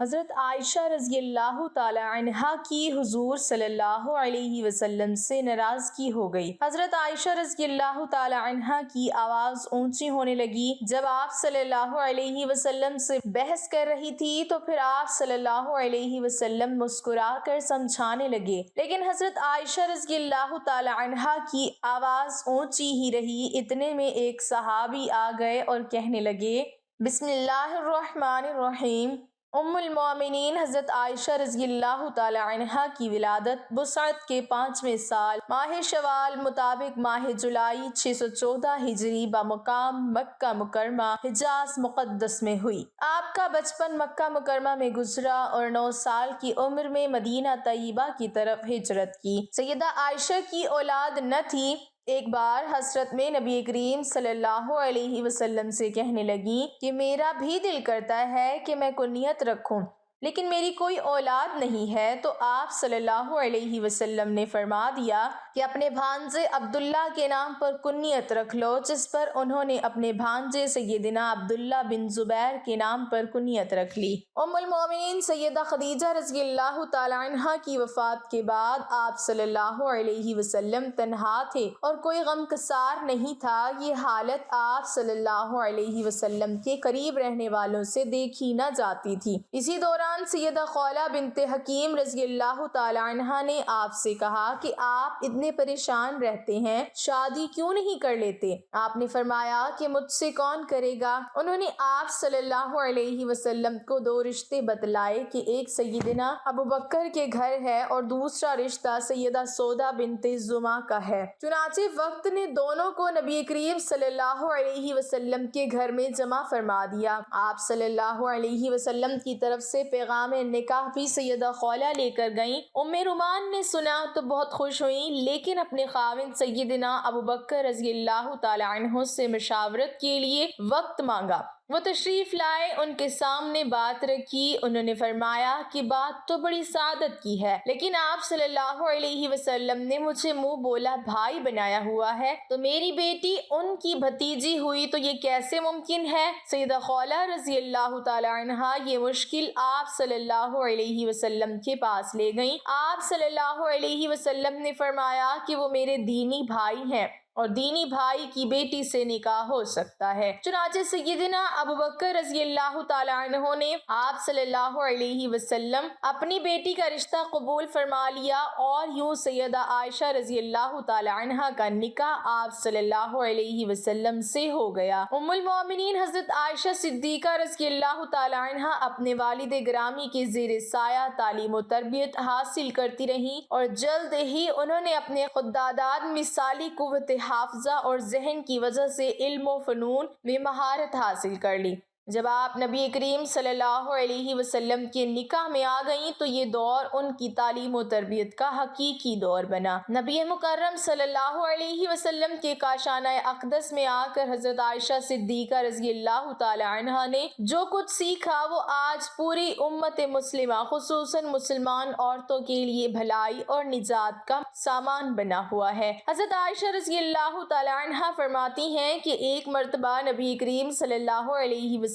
حضرت عائشہ رضی اللہ تعالی عنہا کی حضور صلی اللہ علیہ وسلم سے ناراضگی ہو گئی۔ حضرت عائشہ رضی اللہ تعالی عنہا کی آواز اونچی ہونے لگی جب آپ صلی اللہ علیہ وسلم سے بحث کر رہی تھی، تو پھر آپ صلی اللہ علیہ وسلم مسکرا کر سمجھانے لگے، لیکن حضرت عائشہ رضی اللہ تعالی عنہا کی آواز اونچی ہی رہی۔ اتنے میں ایک صحابی آ گئے اور کہنے لگے، بسم اللہ الرحمن الرحیم۔ ام المومنین حضرت عائشہ رضی اللہ تعالی عنہا کی ولادت بسعت کے 5ویں سال ماہ شوال مطابق ماہ جولائی 614 ہجری بمقام مکہ مکرمہ حجاز مقدس میں ہوئی۔ آپ کا بچپن مکہ مکرمہ میں گزرا اور 9 سال کی عمر میں مدینہ طیبہ کی طرف ہجرت کی۔ سیدہ عائشہ کی اولاد نہ تھی۔ ایک بار حسرت میں نبی کریم صلی اللہ علیہ وسلم سے کہنے لگی کہ میرا بھی دل کرتا ہے کہ میں کنیت رکھوں، لیکن میری کوئی اولاد نہیں ہے، تو آپ صلی اللہ علیہ وسلم نے فرما دیا کہ اپنے بھانجے عبداللہ کے نام پر کنیت رکھ لو، جس پر انہوں نے اپنے بھانجے سیدنا عبداللہ بن زبیر کے نام پر کنیت رکھ لی۔ ام المومنین سیدہ خدیجہ رضی اللہ تعالی عنہا کی وفات کے بعد آپ صلی اللہ علیہ وسلم تنہا تھے اور کوئی غمگسار نہیں تھا۔ یہ حالت آپ صلی اللہ علیہ وسلم کے قریب رہنے والوں سے دیکھی نہ جاتی تھی۔ اسی دوران سیدہ خولہ بنت حکیم رضی اللہ تعالی عنہا نے آپ سے کہا کہ آپ اتنے پریشان رہتے ہیں، شادی کیوں نہیں کر لیتے؟ آپ نے فرمایا کہ مجھ سے کون کرے گا؟ انہوں نے آپ صلی اللہ علیہ وسلم کو 2 رشتے بتلائے کہ ایک سیدنا ابوبکر کے گھر ہے اور دوسرا رشتہ سیدہ سودا بنت زمعہ کا ہے۔ چنانچہ وقت نے دونوں کو نبی کریم صلی اللہ علیہ وسلم کے گھر میں جمع فرما دیا۔ آپ صلی اللہ علیہ وسلم کی طرف سے پیغام نکاح بھی سیدہ خولہ لے کر گئیں۔ ام رومان نے سنا تو بہت خوش ہوئیں، لیکن اپنے خاوند سیدنا ابوبکر رضی اللہ تعالی عنہ سے مشاورت کے لیے وقت مانگا۔ وہ تشریف لائے، ان کے سامنے بات رکھی۔ انہوں نے فرمایا کہ بات تو بڑی سعادت کی ہے، لیکن آپ صلی اللہ علیہ وسلم نے مجھے منہ بولا بھائی بنایا ہوا ہے، تو میری بیٹی ان کی بھتیجی ہوئی تو یہ کیسے ممکن ہے؟ سیدہ خولہ رضی اللہ تعالی عنہا یہ مشکل آپ صلی اللہ علیہ وسلم کے پاس لے گئیں۔ آپ صلی اللہ علیہ وسلم نے فرمایا کہ وہ میرے دینی بھائی ہیں اور دینی بھائی کی بیٹی سے نکاح ہو سکتا ہے۔ چنانچہ سیدنا ابوبکر رضی اللہ تعالی عنہ نے آپ صلی اللہ علیہ وسلم اپنی بیٹی کا رشتہ قبول فرما لیا، اور یوں سیدہ عائشہ رضی اللہ تعالی عنہ کا نکاح آپ صلی اللہ علیہ وسلم سے ہو گیا۔ ام المومنین حضرت عائشہ صدیقہ رضی اللہ تعالی عنہ اپنے والد گرامی کے زیر سایہ تعلیم و تربیت حاصل کرتی رہیں، اور جلد ہی انہوں نے اپنے خداداد مثالی قوت حافظہ اور ذہن کی وجہ سے علم و فنون میں مہارت حاصل کر لی۔ جب آپ نبی کریم صلی اللہ علیہ وسلم کے نکاح میں آ گئیں تو یہ دور ان کی تعلیم و تربیت کا حقیقی دور بنا۔ نبی مکرم صلی اللہ علیہ وسلم کے کاشانہ اقدس میں آ کر حضرت عائشہ صدیقہ رضی اللہ تعالی عنہا نے جو کچھ سیکھا وہ آج پوری امت مسلمہ خصوصاً مسلمان عورتوں کے لیے بھلائی اور نجات کا سامان بنا ہوا ہے۔ حضرت عائشہ رضی اللہ تعالی عنہا فرماتی ہیں کہ ایک مرتبہ نبی کریم صلی اللہ علیہ وسلم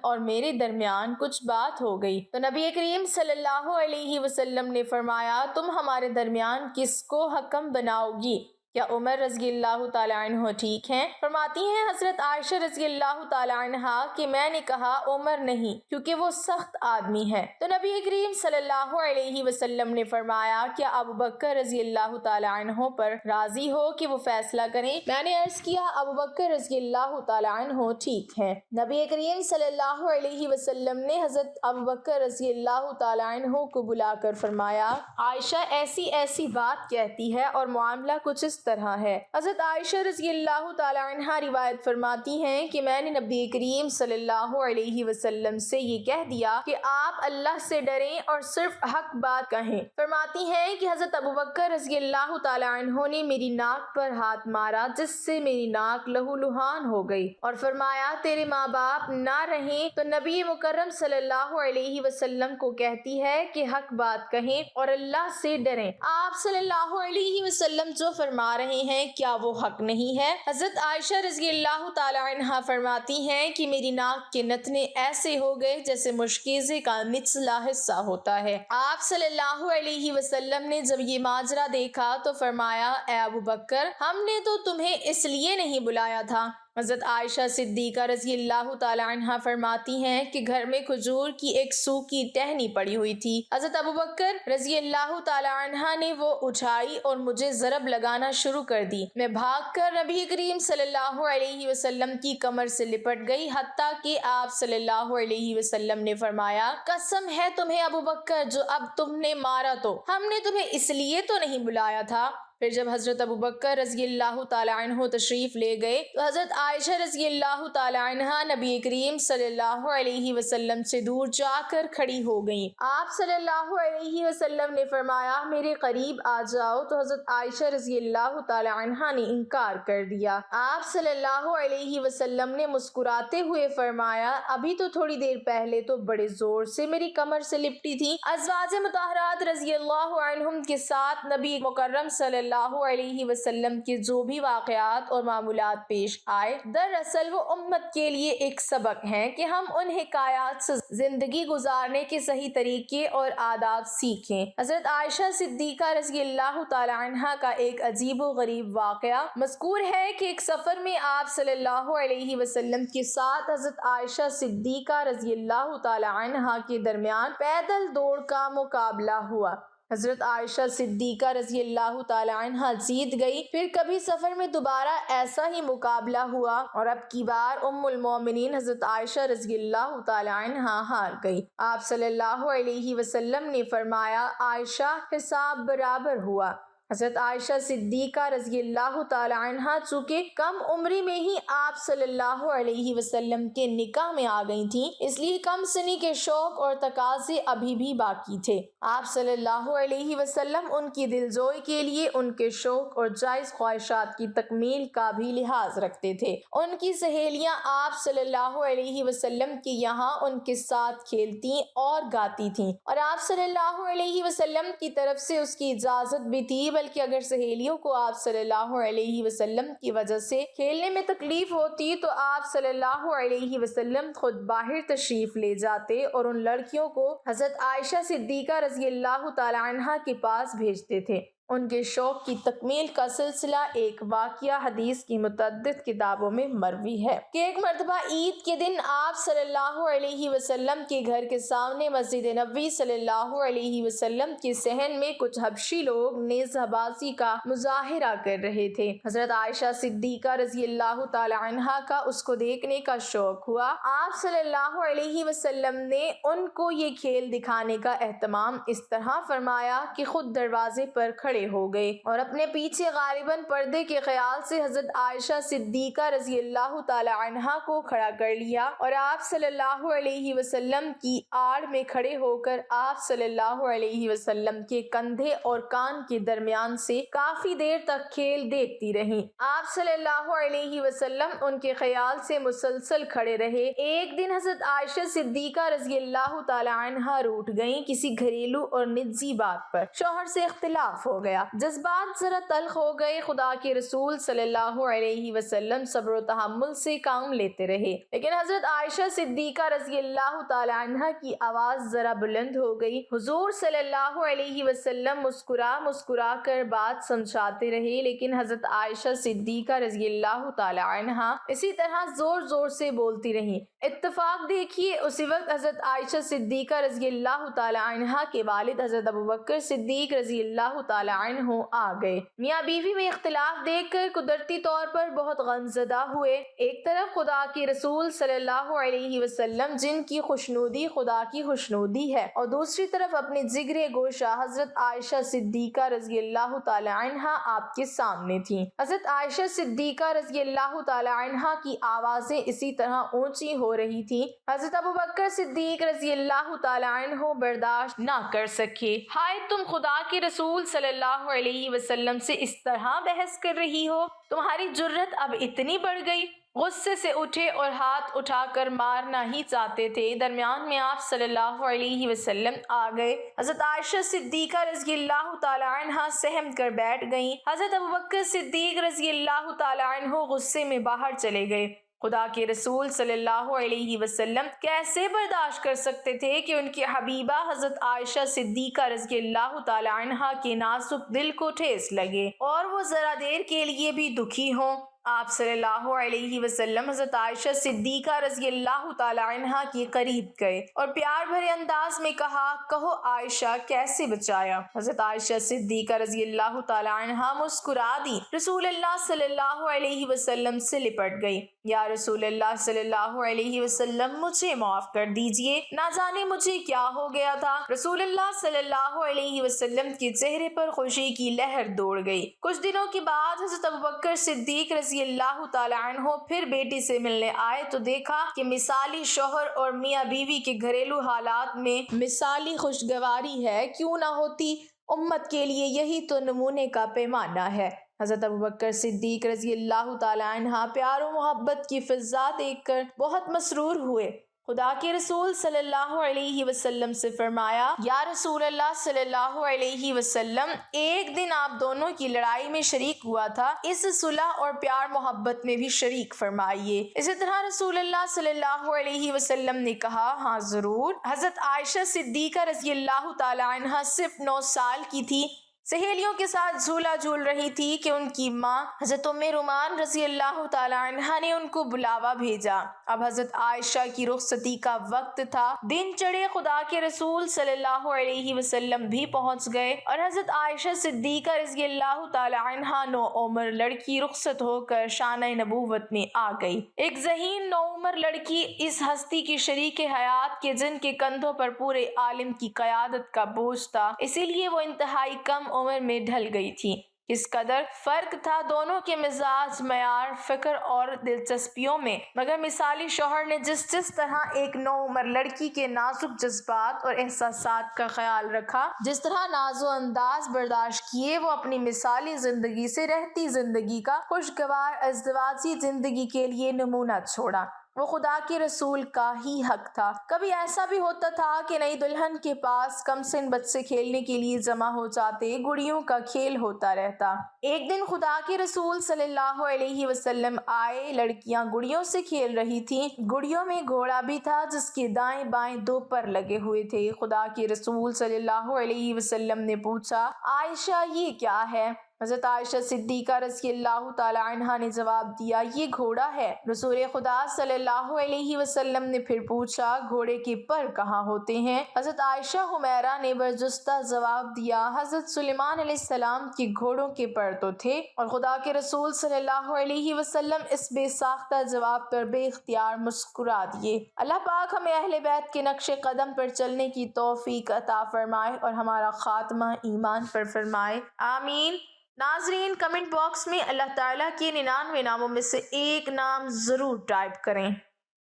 اور میرے درمیان کچھ بات ہو گئی، تو نبی کریم صلی اللہ علیہ وسلم نے فرمایا تم ہمارے درمیان کس کو حکم بناؤ گی؟ کیا عمر رضی اللہ تعالی عنہ ٹھیک ہیں؟ فرماتی ہیں حضرت عائشہ رضی اللہ تعالی عنہا کہ میں نے کہا عمر نہیں، کیونکہ وہ سخت آدمی ہے۔ تو نبی کریم صلی اللہ علیہ وسلم نے فرمایا کیا ابوبکر رضی اللہ تعالی عنہ پر راضی ہو کہ وہ فیصلہ کریں؟ میں نے عرض کیا ابوبکر رضی اللہ تعالی عنہ ٹھیک ہے۔ نبی کریم صلی اللہ علیہ وسلم نے حضرت ابوبکر رضی اللہ تعالی عنہ کو بلا کر فرمایا عائشہ ایسی ایسی بات کہتی ہے اور معاملہ کچھ اس طرح ہے۔ حضرت عائشہ رضی اللہ تعالی عنہا روایت فرماتی ہیں کہ میں نے نبی کریم صلی اللہ علیہ وسلم سے یہ کہہ دیا کہ آپ اللہ سے ڈریں اور صرف حق بات کہیں۔ فرماتی ہیں کہ حضرت ابوبکر رضی اللہ تعالی عنہ نے میری ناک پر ہاتھ مارا جس سے میری ناک لہو لہان ہو گئی، اور فرمایا تیرے ماں باپ نہ رہیں تو نبی مکرم صلی اللہ علیہ وسلم کو کہتی ہے کہ حق بات کہیں اور اللہ سے ڈریں۔ آپ صلی اللہ علیہ وسلم جو فرما فرما رہے ہیں کیا وہ حق نہیں ہے؟ حضرت عائشہ رضی اللہ تعالی عنہا فرماتی ہیں کہ میری ناک کے نتنے ایسے ہو گئے جیسے مشکیزے کا نچلا حصہ ہوتا ہے۔ آپ صلی اللہ علیہ وسلم نے جب یہ ماجرا دیکھا تو فرمایا اے ابو بکر، ہم نے تو تمہیں اس لیے نہیں بلایا تھا۔ حضرت عائشہ صدیقہ رضی اللہ تعالی عنہا فرماتی ہیں کہ گھر میں کھجور کی ایک سوکھی ٹہنی پڑی ہوئی تھی۔ حضرت ابو بکر رضی اللہ تعالی عنہ نے وہ اٹھائی اور مجھے ضرب لگانا شروع کر دی۔ میں بھاگ کر نبی کریم صلی اللہ علیہ وسلم کی کمر سے لپٹ گئی، حتیٰ کہ آپ صلی اللہ علیہ وسلم نے فرمایا قسم ہے تمہیں ابو بکر جو اب تم نے مارا تو ہم نے تمہیں اس لیے تو نہیں بلایا تھا۔ پھر جب حضرت ابو بکر رضی اللہ تعالی عنہ تشریف لے گئے تو حضرت عائشہ رضی اللہ تعالی عنہ نبی کریم صلی اللہ علیہ وسلم سے دور جا کر کھڑی ہو گئیں۔ آپ صلی اللہ علیہ وسلم نے فرمایا میرے قریب آ جاؤ، تو حضرت عائشہ رضی اللہ تعالی عنہ نے انکار کر دیا۔ آپ صلی اللہ علیہ وسلم نے مسکراتے ہوئے فرمایا ابھی تو تھوڑی دیر پہلے تو بڑے زور سے میری کمر سے لپٹی تھی۔ ازواج مطہرات رضی اللہ عنہم کے ساتھ نبی مکرم صلی اللہ علیہ وسلم کے جو بھی واقعات اور معمولات پیش آئے، دراصل وہ امت کے لیے ایک سبق ہیں کہ ہم ان حکایات سے زندگی گزارنے کے صحیح طریقے اور آداب سیکھیں۔ حضرت عائشہ صدیقہ رضی اللہ تعالی عنہا کا ایک عجیب و غریب واقعہ مذکور ہے کہ ایک سفر میں آپ صلی اللہ علیہ وسلم کے ساتھ حضرت عائشہ صدیقہ رضی اللہ تعالی عنہا کے درمیان پیدل دوڑ کا مقابلہ ہوا۔ حضرت عائشہ صدیقہ رضی اللہ تعالی عنہ جیت گئی۔ پھر کبھی سفر میں دوبارہ ایسا ہی مقابلہ ہوا اور اب کی بار ام المومنین حضرت عائشہ رضی اللہ تعالی عنہ ہار گئی۔ آپ صلی اللہ علیہ وسلم نے فرمایا عائشہ حساب برابر ہوا۔ حضرت عائشہ صدیقہ رضی اللہ تعالی عنہ چونکہ کم عمری میں ہی آپ صلی اللہ علیہ وسلم کے نکاح میں آ گئی تھیں، اس لیے کم سنی کے شوق اور تقاضے ابھی بھی باقی تھے۔ آپ صلی اللہ علیہ وسلم ان کی دلجوئی کے لیے ان کے شوق اور جائز خواہشات کی تکمیل کا بھی لحاظ رکھتے تھے۔ ان کی سہیلیاں آپ صلی اللہ علیہ وسلم کے یہاں ان کے ساتھ کھیلتی اور گاتی تھیں، اور آپ صلی اللہ علیہ وسلم کی طرف سے اس کی اجازت بھی تھی، بلکہ اگر سہیلیوں کو آپ صلی اللہ علیہ وسلم کی وجہ سے کھیلنے میں تکلیف ہوتی تو آپ صلی اللہ علیہ وسلم خود باہر تشریف لے جاتے اور ان لڑکیوں کو حضرت عائشہ صدیقہ رضی اللہ تعالی عنہا کے پاس بھیجتے تھے۔ ان کے شوق کی تکمیل کا سلسلہ ایک واقعہ حدیث کی متعدد کتابوں میں مروی ہے کہ ایک مرتبہ عید کے دن آپ صلی اللہ علیہ وسلم کے گھر کے سامنے مسجد نبوی صلی اللہ علیہ وسلم کے صحن میں کچھ حبشی لوگ نیزہ بازی کا مظاہرہ کر رہے تھے۔ حضرت عائشہ صدیقہ رضی اللہ تعالی عنہا کا اس کو دیکھنے کا شوق ہوا۔ آپ صلی اللہ علیہ وسلم نے ان کو یہ کھیل دکھانے کا اہتمام اس طرح فرمایا کہ خود دروازے پر کھڑے ہو گئے اور اپنے پیچھے غالباً پردے کے خیال سے حضرت عائشہ صدیقہ رضی اللہ تعالی عنہا کو کھڑا کر لیا، اور آپ صلی اللہ علیہ وسلم کی آڑ میں کھڑے ہو کر آپ صلی اللہ علیہ وسلم کے کندھے اور کان کے درمیان سے کافی دیر تک کھیل دیکھتی رہیں۔ آپ صلی اللہ علیہ وسلم ان کے خیال سے مسلسل کھڑے رہے۔ ایک دن حضرت عائشہ صدیقہ رضی اللہ تعالی عنہا روٹھ گئیں کسی گھریلو اور نجی بات پر، شوہر سے اختلاف ہو گیا، جذبات ذرا تلخ ہو گئے۔ خدا کے رسول صلی اللہ علیہ وسلم صبر و تحمل سے کام لیتے رہے، لیکن حضرت عائشہ صدیقہ رضی اللہ تعالی عنہا کی آواز ذرا بلند ہو گئی۔ حضور صلی اللہ علیہ وسلم مسکرا کر بات سمجھاتے رہے، لیکن حضرت عائشہ صدیقہ رضی اللہ تعالی عنہا اسی طرح زور زور سے بولتی رہیں۔ اتفاق دیکھیے اسی وقت حضرت عائشہ صدیقہ رضی اللہ تعالی عنہا کے والد حضرت ابو بکر صدیق رضی اللہ تعالی عنہ آ گئے۔ میاں بیوی میں اختلاف دیکھ کر قدرتی طور پر بہت غمزدہ ہوئے۔ ایک طرف خدا کے رسول صلی اللہ علیہ وسلم جن کی خوشنودی خدا کی خوشنودی ہے، اور دوسری طرف اپنے جگر گوشہ حضرت عائشہ صدیقہ رضی اللہ تعالی عنہا آپ کے سامنے تھیں۔ حضرت عائشہ صدیقہ رضی اللہ تعالی عنہا کی آوازیں اسی طرح اونچی ہو رہی تھیں۔ حضرت ابو بکر صدیق رضی اللہ تعالی عنہ برداشت نہ کر سکے۔ ہائے تم خدا کے رسول صلی اللہ علیہ وسلم سے اس طرح بحث کر رہی ہو، تمہاری جرت اب اتنی بڑھ گئی؟ غصے سے اٹھے اور ہاتھ اٹھا کر مارنا ہی چاہتے تھے۔ درمیان میں آپ صلی اللہ علیہ وسلم آ گئے۔ حضرت عائشہ صدیقہ رضی اللہ تعالی عنہا سہم کر بیٹھ گئیں۔ حضرت ابوبکر صدیق رضی اللہ تعالی عنہ غصے میں باہر چلے گئے۔ خدا کے رسول صلی اللہ علیہ وسلم کیسے برداشت کر سکتے تھے کہ ان کی حبیبہ حضرت عائشہ صدیقہ رضی اللہ تعالی عنہا کے نازک دل کو ٹھیس لگے اور وہ ذرا دیر کے لیے بھی دکھی ہوں۔ آپ صلی اللہ علیہ وسلم حضرت عائشہ صدیقہ رضی اللہ تعالی عنہا کے قریب گئے اور پیار بھرے انداز میں کہا، کہو عائشہ کیسے بچایا؟ حضرت عائشہ صدیقہ رضی اللہ تعالی عنہا مسکرا دی، رسول اللہ صلی اللہ علیہ وسلم سے لپٹ گئی۔ یا رسول اللہ صلی اللہ علیہ وسلم مجھے معاف کر دیجئے، نہ جانے مجھے کیا ہو گیا تھا۔ رسول اللہ صلی اللہ علیہ وسلم کے چہرے پر خوشی کی لہر دوڑ گئی۔ کچھ دنوں کے بعد حضرت ابوبکر صدیق رضی اللہ تعالی عنہ پھر بیٹی سے ملنے آئے تو دیکھا کہ مثالی شوہر اور میاں بیوی کے گھریلو حالات میں مثالی خوشگواری ہے، کیوں نہ ہوتی؟ امت کے لیے یہی تو نمونے کا پیمانہ ہے۔ حضرت ابوبکر صدیق رضی اللہ تعالی عنہ پیار و محبت کی فضا دیکھ کر بہت مسرور ہوئے۔ خدا کے رسول صلی اللہ علیہ وسلم سے فرمایا، یا رسول اللہ صلی اللہ علیہ وسلم، ایک دن آپ دونوں کی لڑائی میں شریک ہوا تھا، اس صلح اور پیار محبت میں بھی شریک فرمائیے۔ اسی طرح رسول اللہ صلی اللہ علیہ وسلم نے کہا، ہاں ضرور۔ حضرت عائشہ صدیقہ رضی اللہ تعالی عنہ صرف 9 سال کی تھی، سہیلیوں کے ساتھ جھولا جھول رہی تھی کہ ان کی ماں حضرت ام رومان رضی اللہ تعالی عنہا نے ان کو بلاوا بھیجا۔ اب حضرت عائشہ کی رخصتی کا وقت تھا، دن چڑھے، خدا کے رسول صلی اللہ علیہ وسلم بھی پہنچ گئے اور حضرت عائشہ صدیقہ رضی اللہ تعالی عنہا نوعمر لڑکی رخصت ہو کر شانہ نبوت میں آ گئی۔ ایک ذہین نوعمر لڑکی اس ہستی کی شریک حیات کے جن کے کندھوں پر پورے عالم کی قیادت کا بوجھ تھا، اسی لیے وہ انتہائی کم عمر میں ڈھل گئی تھی۔ اس قدر فرق تھا دونوں کے مزاج، معیار، فکر اور دلچسپیوں میں، مگر مثالی شوہر نے جس طرح ایک نوعمر لڑکی کے نازک جذبات اور احساسات کا خیال رکھا، جس طرح ناز و انداز برداشت کیے، وہ اپنی مثالی زندگی سے رہتی زندگی کا خوشگوار ازدواجی زندگی کے لیے نمونہ چھوڑا۔ وہ خدا کے رسول کا ہی حق تھا۔ کبھی ایسا بھی ہوتا تھا کہ نئی دلہن کے پاس کم سن بچے کھیلنے کے لیے جمع ہو جاتے، گڑیوں کا کھیل ہوتا رہتا۔ ایک دن خدا کے رسول صلی اللہ علیہ وسلم آئے، لڑکیاں گڑیوں سے کھیل رہی تھیں، گڑیوں میں گھوڑا بھی تھا جس کے دائیں بائیں 2 پر لگے ہوئے تھے۔ خدا کے رسول صلی اللہ علیہ وسلم نے پوچھا، عائشہ یہ کیا ہے؟ حضرت عائشہ صدیقہ رضی اللہ تعالی عنہا نے جواب دیا، یہ گھوڑا ہے۔ رسول خدا صلی اللہ علیہ وسلم نے پھر پوچھا، گھوڑے کے پر کہاں ہوتے ہیں؟ حضرت عائشہ حمیرہ نے برجستہ جواب دیا، حضرت سلیمان علیہ السلام کے گھوڑوں کے پر تو تھے۔ اور خدا کے رسول صلی اللہ علیہ وسلم اس بے ساختہ جواب پر بے اختیار مسکرا دیے۔ اللہ پاک ہمیں اہل بیت کے نقش قدم پر چلنے کی توفیق عطا فرمائے اور ہمارا خاتمہ ایمان پر فرمائے، آمین۔ ناظرین، کمنٹ باکس میں اللہ تعالیٰ کے 99 ناموں میں سے ایک نام ضرور ٹائپ کریں۔